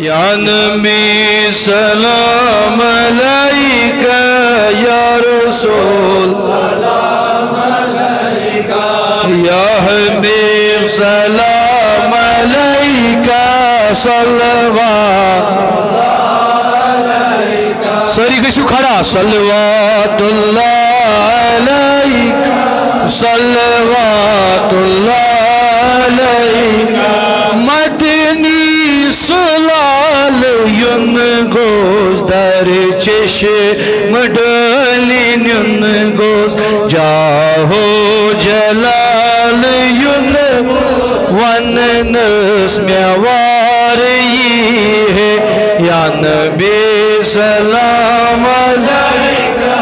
या नबी सलाम अलैका या रसूल सलाम अलैका या हबीब सलाम अलैका सल्लल्लाहु अलैका सारी गशु खड़ा सल्लल्लाहु अलैका सल्लल्लाहु अलैका मदनी सुलाल युन गोस दर चेश मडलिन युन गोस जाहो जलाल युन वन नस म्यावार है या नबी सलाम अलैका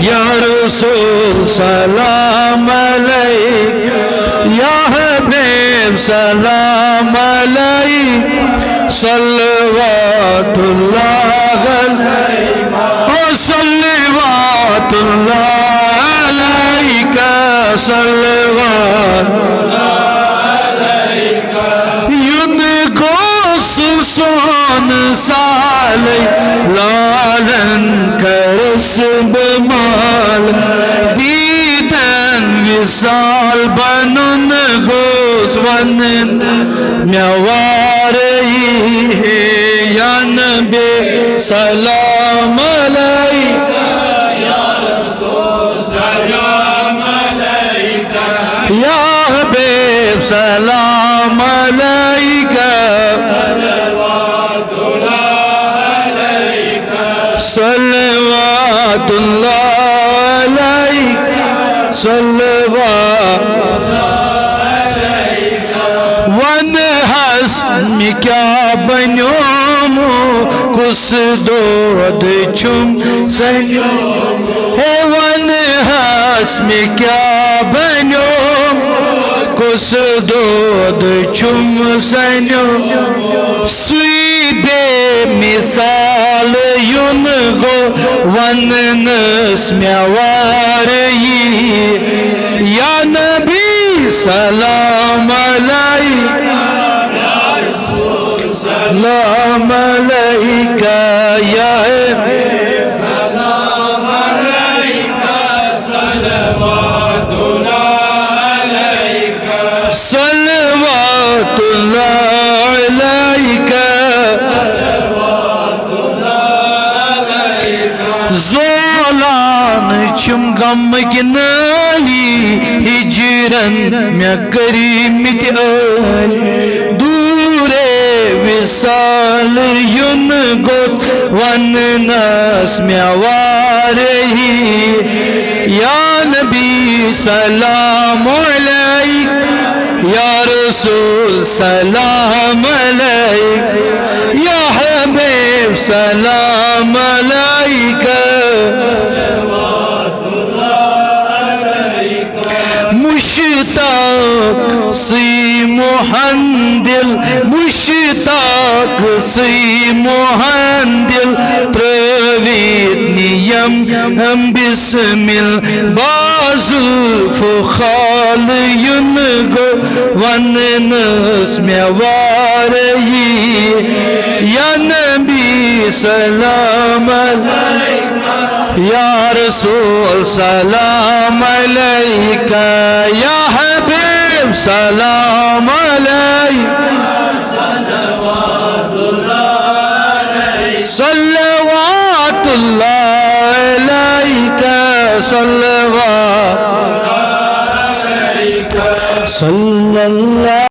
या रसूल सलाम अलैका या हबीब सलाम अलैका सल्लल्लाहु अलैका सल्लल्लाहु अलैका सल्लल्लाहु अलैका युन गोस सोन साले लालन करस बमाल दीदन विसाल बनन गोस वन म्यावार है या नबी सलाम अलैका या रसूल सलाम अलैका या हबीब सलाम अलैका सल्लल्लाहु अलैका सल्लल्लाहु अलैका वन हस्म क्या बन्यो कुस दोद चुम सन्यो है वन हस्म क्या बन्यो कुस दोद चुम सन्यो सुई बे मिसाल युन गो वन नस म्यावार या नबी सलाम अलैका या रसूल सलाम अलैका या हबीब सलाम अलैका सल्लल्लाहु अलैका सल्लल्लाहु अलैका ज़ोलान चुम गम गिनाली हिजरन मैं करी मित दूरे विसाल युन गोस वन नस म्यावार या नबी सलाम अलैका या रसूल सलाम अलैका या हबीब सलाम अलैका मुश्ताक सी मुहंदिल मुश्ताक सी मुहंदिल प्रवीत नियम हम बिस्मिल बाजुल फुखाल युन गो वन नस म्यावार या नबी सलाम अलैका या रसूल सलाम अलैका या हबीब सलाम अलैका सल्लल्लाहु अलैका सल्लल्लाहु अलैका सल्लल्लाहु